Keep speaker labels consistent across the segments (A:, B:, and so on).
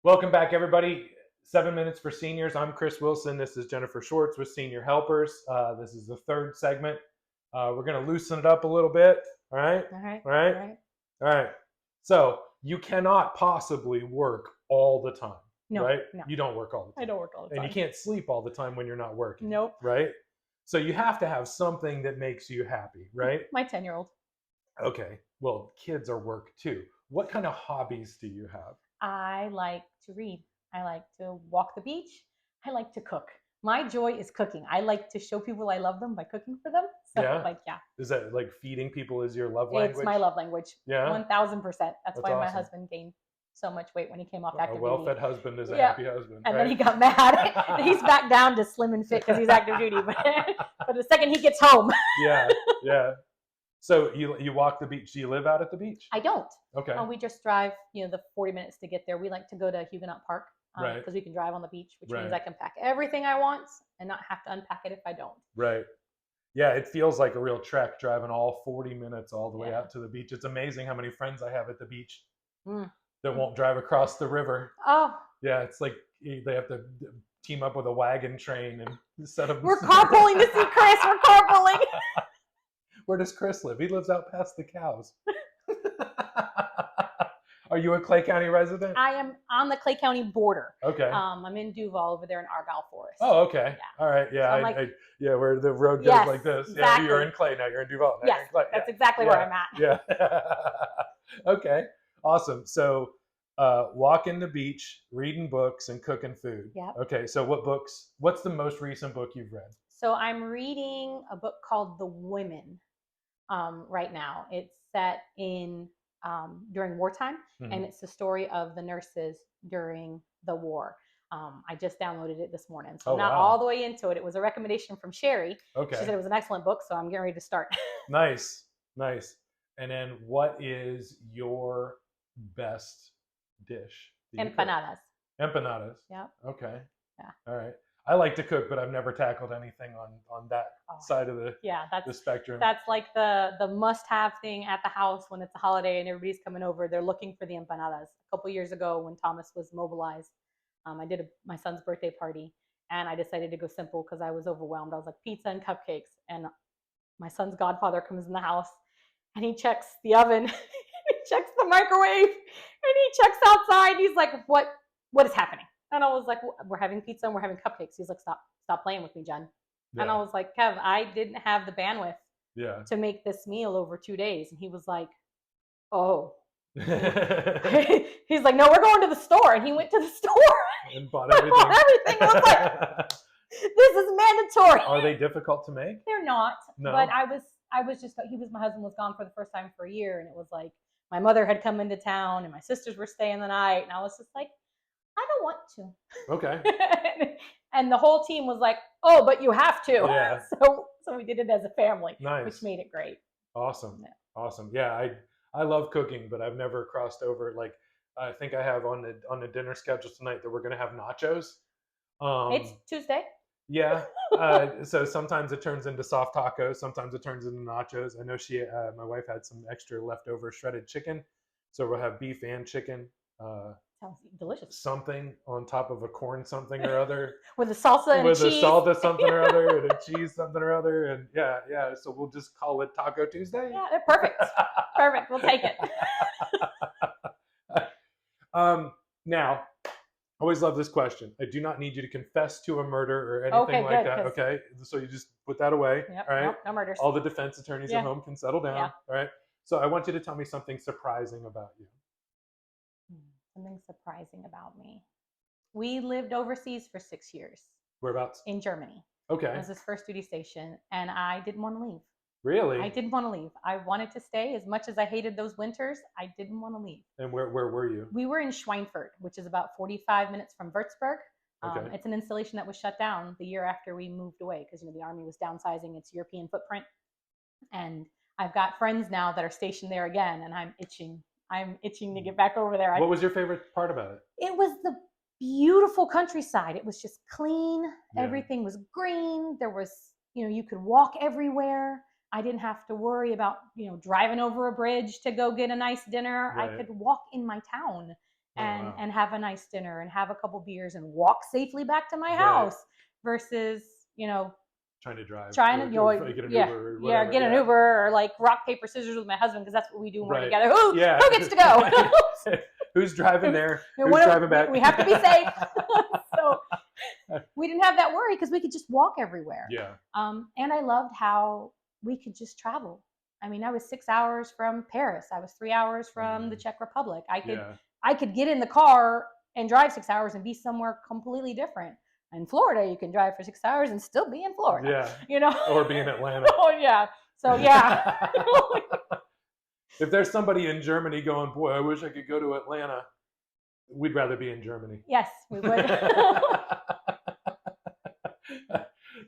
A: Welcome back, everybody. 7 minutes for seniors. I'm Chris Wilson. This is Jennifer Schwarz with Senior Helpers. This is the third segment. We're going to loosen it up a little bit. All right?
B: All right.
A: All right?
B: All right.
A: All right. So you cannot possibly work all the time,
B: No,
A: right?
B: no.
A: You don't work all the time.
B: I don't work all the time.
A: And you can't sleep all the time when you're not working.
B: Nope.
A: Right? So you have to have something that makes you happy, right?
B: My 10-year-old.
A: Okay. Well, kids are work too. What kind of hobbies do you have?
B: I like to read. I like to walk the beach. I like to cook. My joy is cooking. I like to show people I love them by cooking for them. So,
A: Yeah? Is that like feeding people is your love language?
B: It's my love language.
A: Yeah?
B: 1000%. That's why my
A: awesome.
B: husband gained so much weight when he came off
A: A
B: active
A: well-fed
B: duty.
A: husband is a
B: Yeah.
A: happy husband.
B: And
A: right?
B: then he got mad. He's back down to slim and fit because he's active duty. But the second he gets home.
A: Yeah. So you walk the beach. Do you live out at the beach?
B: I don't.
A: Okay.
B: We just drive, the 40 minutes to get there. We like to go to Huguenot Park
A: Right.
B: because we can drive on the beach, which means
A: Right.
B: I can pack everything I want and not have to unpack it if I don't.
A: Right. Yeah, it feels like a real trek driving all 40 minutes all the way
B: Yeah.
A: out to the beach. It's amazing how many friends I have at the beach
B: Mm.
A: that won't drive across the river.
B: Oh,
A: Yeah, it's like they have to team up with a wagon train and set up.
B: we're carpooling to see Chris. We're carpooling.
A: Where does Chris live? He lives out past the cows. Are you a Clay County resident?
B: I am on the Clay County border.
A: Okay.
B: I'm in Duval over there in Argyle Forest.
A: Oh, okay.
B: Yeah.
A: All right. Yeah.
B: So
A: where the road goes
B: Yes,
A: like this.
B: exactly.
A: Yeah, you're in Clay now. You're in Duval now.
B: Yes,
A: You're in Clay.
B: that's exactly where I'm at.
A: Yeah. Okay. Awesome. So, walking the beach, reading books, and cooking food.
B: Yep.
A: Okay. So, what's the most recent book you've read?
B: So I'm reading a book called The Women right now. It's set in during wartime, and it's the story of the nurses during the war. I just downloaded it this morning, so I'm not all the way into it. It was a recommendation from Sherry.
A: Okay.
B: She said it was an excellent book, so I'm getting ready to start.
A: Nice. And then, what is your best dish? that you cook?
B: Empanadas.
A: Empanadas.
B: Yeah.
A: Okay.
B: Yeah.
A: All right. I like to cook, but I've never tackled anything on that side of the spectrum.
B: That's like the must-have thing at the house when it's a holiday and everybody's coming over. They're looking for the empanadas. A couple years ago, when Thomas was mobilized, I did my son's birthday party, and I decided to go simple because I was overwhelmed. I was like, pizza and cupcakes, and my son's godfather comes in the house, and he checks the oven, he checks the microwave, and he checks outside. He's like, what is happening? And I was like, we're having pizza and we're having cupcakes. He's like, stop playing with me, Jen.
A: Yeah.
B: And I was like, Kev, I didn't have the bandwidth
A: Yeah.
B: to make this meal over 2 days. And he was like, oh. He's like, no, we're going to the store. And he went to the store
A: and bought everything.
B: I was like, this is mandatory.
A: Are they difficult to make?
B: They're not.
A: No.
B: But my husband was gone for the first time for a year. And it was like, my mother had come into town and my sisters were staying the night. And I was just like, I don't want to.
A: Okay.
B: And the whole team was like, oh, but you have to.
A: Yeah.
B: So we did it as a family,
A: Nice.
B: which made it great.
A: Awesome.
B: Yeah.
A: Awesome. Yeah, I love cooking, but I've never crossed over. Like, I think I have on the dinner schedule tonight that we're gonna have nachos.
B: It's Tuesday.
A: Yeah. So sometimes it turns into soft tacos. Sometimes it turns into nachos. I know my wife had some extra leftover shredded chicken, so we'll have beef and chicken.
B: Sounds delicious.
A: Something on top of a corn something or other.
B: With a salsa and
A: with
B: a cheese.
A: a salsa something or other and a cheese something or other. And yeah. So we'll just call it Taco Tuesday.
B: Yeah, perfect. Perfect. We'll take it.
A: Now, I always love this question. I do not need you to confess to a murder or anything like that. Okay. So you just put that away.
B: Yep,
A: all right.
B: nope, no murders.
A: All the defense attorneys at home can settle down.
B: Yeah.
A: All right. So I want you to tell me something surprising about you.
B: Something surprising about me. We lived overseas for 6 years.
A: Whereabouts?
B: In Germany.
A: Okay.
B: It was his first duty station, and I didn't want to leave.
A: Really?
B: I didn't want to leave. I wanted to stay. As much as I hated those winters, I didn't want to leave.
A: And where were you?
B: We were in Schweinfurt, which is about 45 minutes from Würzburg.
A: Okay.
B: It's an installation that was shut down the year after we moved away because the Army was downsizing its European footprint. And I've got friends now that are stationed there again, and I'm itching to get back over there.
A: What was your favorite part about it?
B: It was the beautiful countryside. It was just clean.
A: Yeah.
B: Everything was green. There was, you could walk everywhere. I didn't have to worry about, driving over a bridge to go get a nice dinner.
A: Right.
B: I could walk in my town
A: wow.
B: and have a nice dinner and have a couple beers and walk safely back to my
A: Right.
B: house versus, you know,
A: Trying to drive.
B: trying to,
A: or get an Uber or whatever.
B: get an Uber or like rock, paper, scissors with my husband because that's what we do when we're
A: Right.
B: together. Who gets to go?
A: Who's driving there? Who's
B: One of-
A: driving back?
B: We have to be safe. So we didn't have that worry because we could just walk everywhere.
A: Yeah.
B: And I loved how we could just travel. I mean, I was 6 hours from Paris. I was 3 hours from the Czech Republic. I could get in the car and drive 6 hours and be somewhere completely different. In Florida, you can drive for 6 hours and still be in Florida.
A: Yeah.
B: You know?
A: Or be in Atlanta.
B: Oh, yeah. So, yeah.
A: If there's somebody in Germany going, boy, I wish I could go to Atlanta, we'd rather be in Germany.
B: Yes, we would.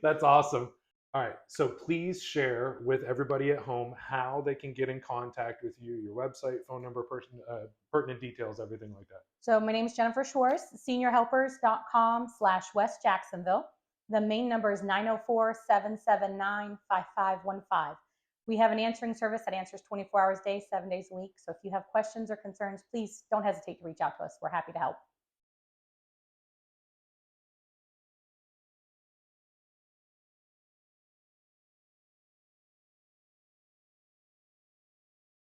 A: That's awesome. All right. So please share with everybody at home how they can get in contact with you, your website, phone number, pertinent details, everything like that.
B: So my name is Jennifer Schwarz, seniorhelpers.com/West Jacksonville. The main number is 904-779-5515. We have an answering service that answers 24 hours a day, 7 days a week. So if you have questions or concerns, please don't hesitate to reach out to us. We're happy to help.